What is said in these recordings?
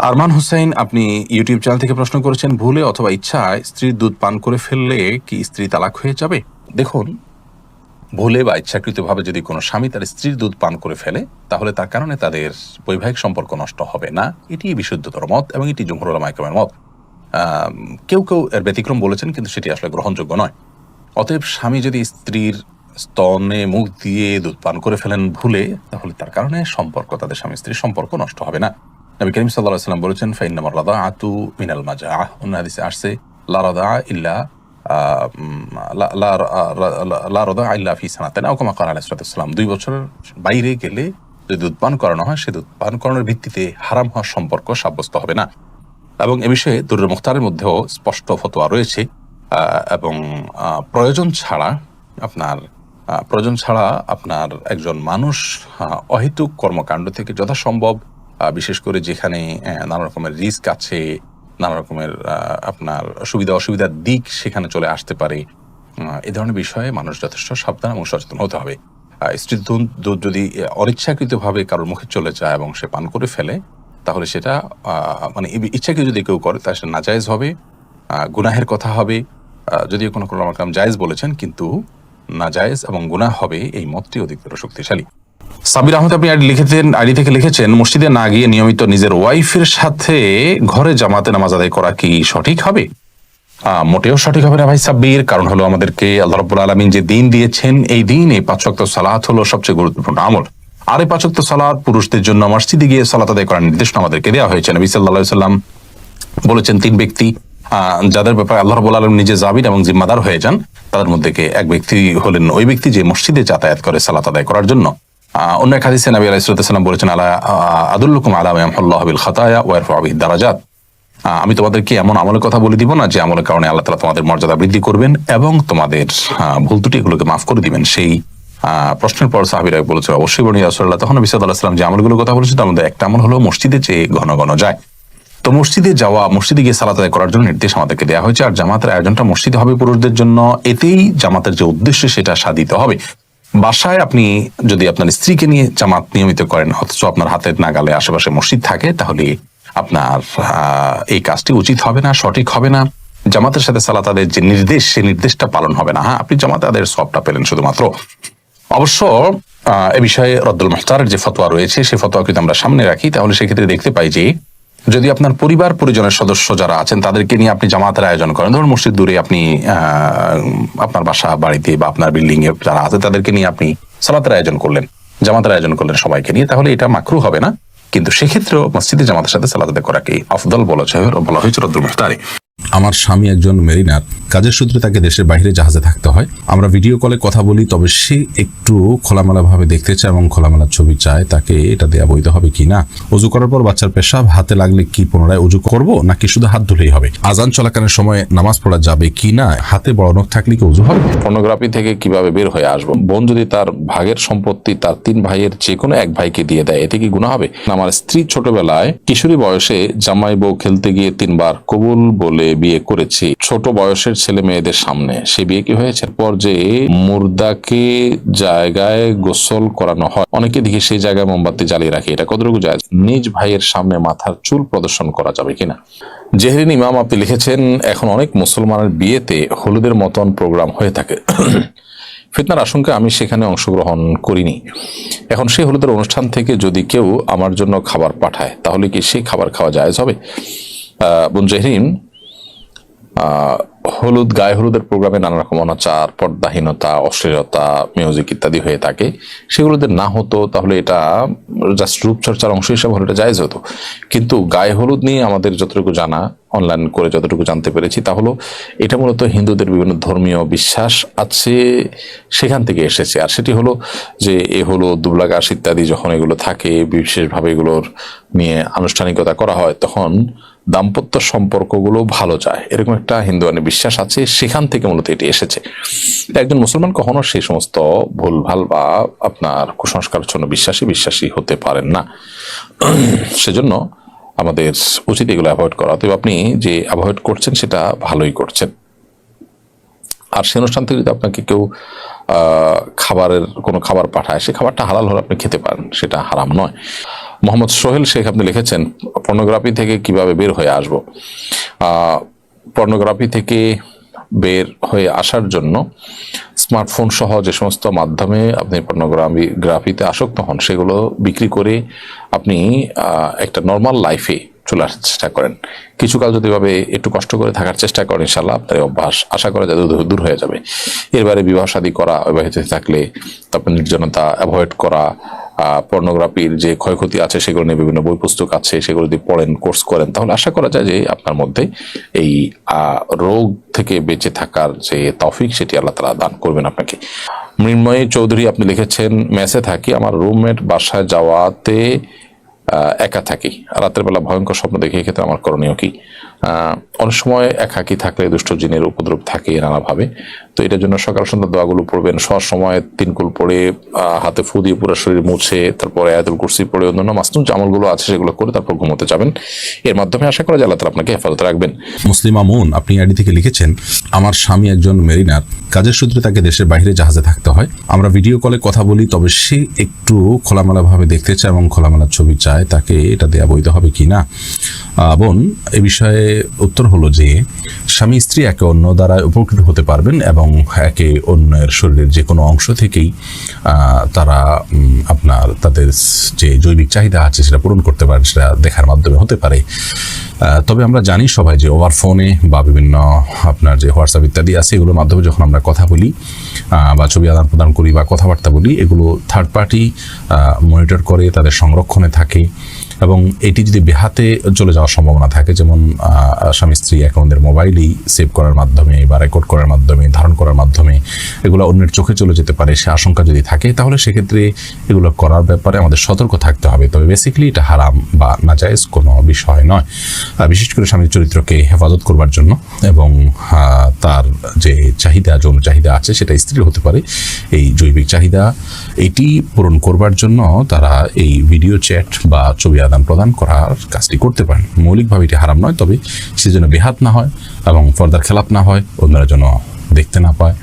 আরমান হোসেন, আপনি YouTube channel থেকে প্রশ্ন করেছেন, ভুলে অথবা ইচ্ছায় স্ত্রীর দুধ পান করে ফেললে কি স্ত্রী তালাক হয়ে যাবে? দেখুন, ভুলে বা ইচ্ছাকৃতভাবে যদি কোনো স্বামী তার স্ত্রীর দুধ পান করে ফেলে, তাহলে তার কারণে তাদের বৈবাহিক সম্পর্ক নষ্ট হবে না। এটি বিশুদ্ধতর মত এবং এটি জমহুর উলামা ইকরামের মত। কেউ কেউ এর ব্যতিক্রম বলেছেন, কিন্তু সেটি আসলে গ্রহণযোগ্য নয়। অতএব স্বামী যদি স্ত্রীর স্তনে মুখ দিয়ে দুধ পান করে ফেলেন ভুলে, তাহলে তার কারণে সম্পর্ক, তাদের স্বামী স্ত্রীর সম্পর্ক নষ্ট হবে না। নবী করিম সাল্লাল্লাহু আলাইহি ওয়াসাল্লাম বলেছেন, ফাইন্নামার রাদাআতু মিনাল মাজাআহ। অন্য হাদিসে আসছে, লা রাদাআ ইল্লা লা রাদাআ ইল্লা ফি সানাতাইন আও কামা ক্বালা আলাইহিস সালাম। 2 বছরের বাইরে গেলে যদি দুধ পান করানো হয়, সে দুধ পান করানোর ভিত্তিতে হারাম হওয়ার সম্পর্ক সাব্যস্ত হবে না। এবং এ বিষয়ে দুরুল মুখতারের মধ্যেও স্পষ্ট ফতোয়া রয়েছে। এবং প্রয়োজন ছাড়া আপনার একজন মানুষ অহেতুক কর্মকাণ্ড থেকে যথাসম্ভব, বিশেষ করে যেখানে নানা রকমের রিস্ক আছে, নানা রকমের আপনার সুবিধা অসুবিধার দিক সেখানে চলে আসতে পারে, এ ধরনের বিষয়ে মানুষ যথেষ্ট সাবধান এবং সচেতন হতে হবে। স্ত্রীর দুধ যদি অনিচ্ছাকৃতভাবে কারোর মুখে চলে যায় এবং সে পান করে ফেলে, তাহলে সেটা মানে ইচ্ছাকে যদি কেউ করে, তা সেটা নাজায়েজ হবে, গুনাহের কথা হবে। যদিও কোনো কোনো উলামা জায়েজ বলেছেন, কিন্তু নাজায়েজ এবং গুনাহ হবে, এই মতটি অধিকতর শক্তিশালী। সাবির আহমেদ, আপনি আইডি থেকে লিখেছেন, মসজিদে না গিয়ে নিয়মিত নিজের ওয়াইফের সাথে ঘরে জামাতে নামাজ আদায় করা কি সঠিক হবে? মোটেও সঠিক হবে না ভাই সাব্বির। কারণ হলো, আমাদেরকে আল্লাহ রাব্বুল আলামিন যে দিন দিয়েছেন, এই দিনে 5 ওয়াক্ত সালাত হলো সবচেয়ে গুরুত্বপূর্ণ আমল। আর এই 5 ওয়াক্ত সালাত পুরুষদের জন্য মসজিদে গিয়ে সালাত আদায় করার নির্দেশনা আমাদেরকে দেওয়া হয়েছে। নবী সাল্লাল্লাহু আলাইহি ওয়াসাল্লাম বলেছেন, 3 ব্যক্তি যাদের ব্যাপারে আল্লাহ রাব্বুল আলামিন নিজে জামিন এবং জিম্মাদার হয়ে যান, তাদের মধ্যে এক ব্যক্তি হলেন ওই ব্যক্তি যে মসজিদে যাতায়াত করে সালাত আদায় করার জন্য। অন্য এক হাদিসে নবী আলাইহিস সালাম বলেছেন, আলা আদুল্লুকুম আলা মা ইয়ামহুল্লাহু বিল খাতায়া ওয়া ইয়ারফাউ বিহিদ দারাজাত। আমি তোমাদেরকে এমন আমলের কথা বলে দিব না যে আমলের কারণে আল্লাহ তাআলা তোমাদের মর্যাদা বৃদ্ধি করবেন এবং তোমাদের ভুল ত্রুটি এগুলোকে মাফ করে দিবেন। সেই প্রশ্নের পর সাহাবীরা বলেছে, অবশ্যই বলি ইয়া রাসূলুল্লাহ। তখন নবী সাল্লাল্লাহু আলাইহি ওয়াসাল্লাম যে আমলগুলোর কথা বলেছেন, তার মধ্যে একটা আমল হলো মসজিদে যে ঘন ঘন যায়। তো মসজিদে যাওয়া, মসজিদে গিয়ে সালাত আদায় করার জন্য নির্দেশ আমাদেরকে দেওয়া হয়েছে। আর জামাতের আয়োজনটা মসজিদে হবে পুরুষদের জন্য, এতেই জামাতের যে উদ্দেশ্য সেটা সাধিত হবে। বাসায় আপনি যদি আপনার স্ত্রীকে নিয়ে জামাত নিয়মিত করেন, অথচ আপনার হাতের নাগালে আশেপাশে মসজিদ থাকে, তাহলে আপনার এই কাজটি উচিত হবে না, সঠিক হবে না। জামাতের সাথে সালাত আদায়ের যে নির্দেশ, সেই নির্দেশটা পালন হবে না। আপনি জামাত আদায়ের সওয়াবটা পেলেন শুধুমাত্র। অবশ্য এ বিষয়ে রদ্দুল মুখতারের যে ফতোয়া রয়েছে, সেই ফতোয়া যদি আমরা সামনে রাখি, তাহলে সেক্ষেত্রে দেখতে পাই যে যদি আপনার পরিবার পরিজনের সদস্য যারা আছেন তাদেরকে নিয়ে আপনি জামাতের আয়োজন করেন, ধরুন মসজিদ দূরে, আপনি আপনার বাসা বাড়িতে বা আপনার বিল্ডিং এ যারা আছে তাদেরকে নিয়ে আপনি সালাতের আয়োজন করলেন, জামাতের আয়োজন করলেন সবাইকে নিয়ে, তাহলে এটা মাকরুহ হবে না। কিন্তু সেক্ষেত্রেও মসজিদে জামাতের সাথে সালাত আদায় করাকে আফদল বলা হয়েছে রদ্দুল মুখতারে। আমার স্বামী একজন মেরিনার, কাজের সূত্রে তাকে দেশের বাইরে জাহাজে থাকতে হয়। আমরা ভিডিও কলে কথা বলি, তবে সে একটু খোলামেলা ভাবে দেখতে চায় এবং খোলামেলা ছবি চায়। তাকে এটা দেয়া বৈধ হবে কি না? অজু করার পর বাচ্চার পেশাব হাতে লাগলে কি পুনরায় অজু করব, নাকি শুধু হাত ধুলেই হবে? আজান চলাকালীন সময় নামাজ পড়া যাবে কি না? হাতে বড় নখ থাকলে কি অজু হবে? পর্নোগ্রাফি থেকে কিভাবে বের হয়ে আসবো? বোন যদি তার ভাগের সম্পত্তি তার 3 ভাইয়ের যে কোনো এক ভাইকে দিয়ে দেয়, এতে কি গুনাহ হবে? আমার স্ত্রী ছোটবেলায় কিশোরী বয়সে জামাই বউ খেলতে গিয়ে 3 বার কবুল বলে বিয়ে করেছি, ছোট বয়সের ছেলে মেয়েদের সামনে। সে বিয়ে কি হয়েছে? পর যে মুর্দাকে জায়গায় গোসল করানো হয়, অনেকে দেখি সেই জায়গায় মোমবাতি জ্বালিয়ে রাখে, এটা কতটুকু জায়েজ? নিজ ভাইয়ের সামনে মাথার চুল প্রদর্শন করা যাবে কিনা? জেহরিন ইমাম, আপনি লিখেছেন, এখন অনেক মুসলমানের বিয়েতে হলুদের মতন প্রোগ্রাম হয়ে থাকে। ফিতনার আশঙ্কা আমি সেখানে অংশগ্রহণ করিনি। এখন সেই হলুদের অনুষ্ঠান থেকে যদি কেউ আমার জন্য খাবার পাঠায়, তাহলে কি সেই খাবার খাওয়া জায়েজ হবে? বোন জেহরিন, গায়ে হলুদের প্রোগ্রামে নানা রকম অনাচার, পর্দাহীনতা, অশ্লীলতা, মিউজিক ইত্যাদি হয়ে থাকে। সেগুলোতে না হতো, তাহলে এটা জাস্ট রূপচর্চার অংশ হিসাবে হলে এটা জায়েজ হতো। কিন্তু গায়ে হলুদ নিয়ে আমাদের যতটুকু জানা, অনলাইন করে যতটুকু জানতে পেরেছি, তা হলো এটা মূলত হিন্দুদের বিভিন্ন ধর্মীয় বিশ্বাস আছে, সেখান থেকে এসেছে। আর সেটি হলো যে এ হলো দুবলাগাস ইত্যাদি যখন এগুলো থাকে, বিশেষভাবে এগুলোর নিয়ে আনুষ্ঠানিকতা করা হয়, তখন দাম্পত্য সম্পর্কগুলো ভালো যায়, এরকম একটা হিন্দুয়ানি বিশ্বাস আছে। সেখান থেকে মূলত এটি এসেছে। একজন মুসলমান কখনো সেই সমস্ত ভুলভাল বা আপনার কুসংস্কার জন্য বিশ্বাসী হতে পারেন না। সেজন্য আমাদের উচিত এগুলো অ্যাভয়েড করা। তবে আপনি যে অ্যাভয়েড করছেন সেটা ভালোই করছেন। আর সে অনুষ্ঠান থেকে যদি আপনাকে কেউ কোনো খাবার পাঠায়, সে খাবারটা হালাল হলে আপনি খেতে পারেন, সেটা হারাম নয়। মোহাম্মদ সোহেল শেখ আপনি লিখেছেন পর্নোগ্রাফি থেকে কিভাবে বের হয়ে আসব। পর্নোগ্রাফি থেকে বের হয়ে আসার জন্য স্মার্টফোন সহ যে সমস্ত মাধ্যমে আপনি পর্নোগ্রাফিতে আসক্ত হন সেগুলো বিক্রি করে আপনি একটা নর্মাল লাইফে চলে আসার চেষ্টা করেন। কিছুকাল যদি এভাবে একটু কষ্ট করে থাকার চেষ্টা করেন, ইনশাল্লাহ আপনার এই অভ্যাস আশা করা যায় দূর হয়ে যাবে। এর বাইরে বিবাহ শাদী করা, বিবাহিত থাকলে তারপর নির্জনতা অ্যাভয়েড করা, পর্নোগ্রাফির যে ক্ষয়ক্ষতি আছে সেগুলো নিয়ে বিভিন্ন বই পুস্তক আছে, সেগুলো যদি পড়েন, কোর্স করেন, তাহলে আশা করা যায় যে আপনার মধ্যে এই রোগ থেকে বেঁচে থাকার যে তৌফিক সেটি আল্লাহ তাআলা দান করবেন আপনাকে। মৃন্ময়ী চৌধুরী আপনি লিখেছেন মেসে থাকি, আমার রুমমেট বাসায় যাওয়াতে একা থাকি, রাতের বেলা ভয়ঙ্কর স্বপ্ন দেখি, এক্ষেত্রে আমার করণীয় কি? অনেক সময় একাকী থাকলে দুষ্ট জিনের উপদ্রব থাকে নানাভাবে, তো এটার জন্য সকাল সন্ধ্যা দোয়াগুলো পড়বেন, শোয়ার সময় 3 কুল পড়ে হাতে ফু দিয়ে পুরো শরীর মুছে তারপরে আয়াতুল কুরসি পড়ে অন্যান্য মাসনুন আমলগুলো আছে সেগুলো করে তারপর ঘুমোতে যাবেন। এর মাধ্যমে আশা করা যায় আল্লাহ তাআলা আপনাকে হেফাজতে রাখবেন। মুসলিম আমুন আপনি আইডি থেকে লিখেছেন, আমার স্বামী একজন মেরিনার, কাজের সূত্রে তাকে দেশের বাইরে জাহাজে থাকতে হয়। আমরা ভিডিও কলে কথা বলি, তবে সে একটু খোলামেলাভাবে দেখতে চায় এবং খোলামেলা ছবি চায়, তাকে এটা দেয়া বৈধ হবে কি না? বোন, এ বিষয়ে উত্তর হলো যে স্বামী স্ত্রী একে অন্য দ্বারা উপকৃত হতে পারবেন এবং একে অন্যের শরীরের যে কোনো অংশ থেকেই তারা তাদের যে জৈবিক চাহিদা আছে সেটা পূরণ করতে পারেন, সেটা দেখার মাধ্যমে হতে পারে। তবে আমরা জানি সবাই যে ওভার ফোনে বা বিভিন্ন আপনার যে হোয়াটসঅ্যাপ ইত্যাদি আছে এগুলোর মাধ্যমে যখন আমরা কথা বলি বা ছবি আদান প্রদান করি বা কথাবার্তা বলি, এগুলো থার্ড পার্টি মনিটর করে, তাদের সংরক্ষণে থাকে এবং এটি যদি বেহাতে চলে যাওয়ার সম্ভাবনা থাকে, যেমন স্বামী স্ত্রী অ্যাকাউন্টের মোবাইলেই সেভ করার মাধ্যমে বা রেকর্ড করার মাধ্যমে, ধারণ করার মাধ্যমে এগুলো অন্যের চোখে চলে যেতে পারে, সে আশঙ্কা যদি থাকে, তাহলে সেক্ষেত্রে এগুলো করার ব্যাপারে আমাদের সতর্ক থাকতে হবে। তবে বেসিক্যালি এটা হারাম বা নাজায়েজ কোনো বিষয় নয়, বিশেষ করে স্বামীর চরিত্রকে হেফাজত করবার জন্য এবং তার যে চাহিদা, যৌন চাহিদা আছে সেটা স্ত্রীর হতে পারে, এই জৈবিক চাহিদা এটি পূরণ করবার জন্য তারা এই ভিডিও চ্যাট বা ছবি আদান প্রদান করার কাজটি করতে পারেন। মৌলিকভাবে এটি হারাম নয়, তবে সে যেন বেহাত না হয় এবং পর্দার খেলাপ না হয়, অন্যরা যেন দেখতে না পায়,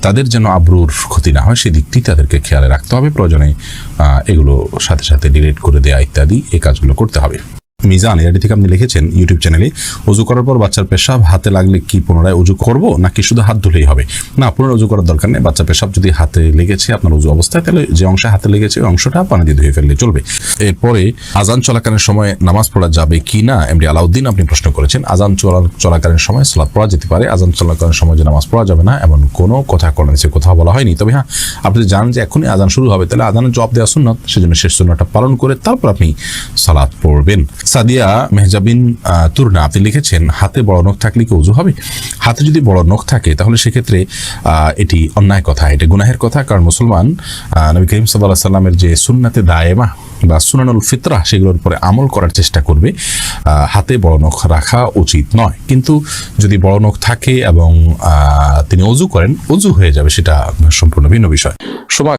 তাদের যেন আবরুর ক্ষতি না হয়, সেদিকটি তাদেরকে খেয়ালে রাখতে হবে। প্রয়োজনে এগুলো সাথে সাথে ডিলিট করে দেওয়া ইত্যাদি এই কাজগুলো করতে হবে। মিজান এটি থেকে আপনি লিখেছেন ইউটিউব চ্যানেলে, অজু করার পর বাচ্চার পেশাব হাতে লাগলে কি পুনরায় অজু করব নাকি শুধু হাত ধুলেই হবে? না, পুনরায় অজু করার দরকার নেই। বাচ্চার পেশাব যদি হাতে লেগেছে আপনার অজু অবস্থায়, তাহলে যে অংশে হাতে লেগেছে ওই অংশটা পানি দিয়ে ধুয়ে ফেললে চলবে। এরপরে আজান চলাকালীন সময় নামাজ পড়া যাবে কি না, এমডি আলাউদ্দিন আপনি প্রশ্ন করেছেন। আজান চলাকালীন সময় সালাত পড়া যেতে পারে, আজান চলাকালীন সময় যে নামাজ পড়া যাবে না এমন কোনো কথা কোরআনে কোথাও বলা হয়নি। তবে হ্যাঁ, আপনি জানেন যে এখনই আজান শুরু হবে, তাহলে আজানের জবাব দেওয়া সুন্নাত, সেজন্য শেষ সুন্নাতটা পালন করে তারপর আপনি সালাত পড়বেন। সাদিয়া মেহজাবিন তুরনা আপনি লিখেছেন, হাতে বড় নখ থাকলে কি ওযু হবে? হাতে যদি বড় নখ থাকে তাহলে সেক্ষেত্রে এটি অন্যায় কথা, এটি গুনাহের কথা। কারণ মুসলমান নবী করিম সাল্লাল্লাহু আলাইহি ওয়াসাল্লামের যে সুন্নাতে দায়েমা বা সুনানুল ফিতরা সেগুলোর উপরে আমল করার চেষ্টা করবে। হাতে বড় নখ রাখা উচিত নয়, কিন্তু যদি বড় নখ থাকে এবং তিনি ওযু করেন, ওযু হয়ে যাবে, সেটা সম্পূর্ণ ভিন্ন বিষয়। সোমা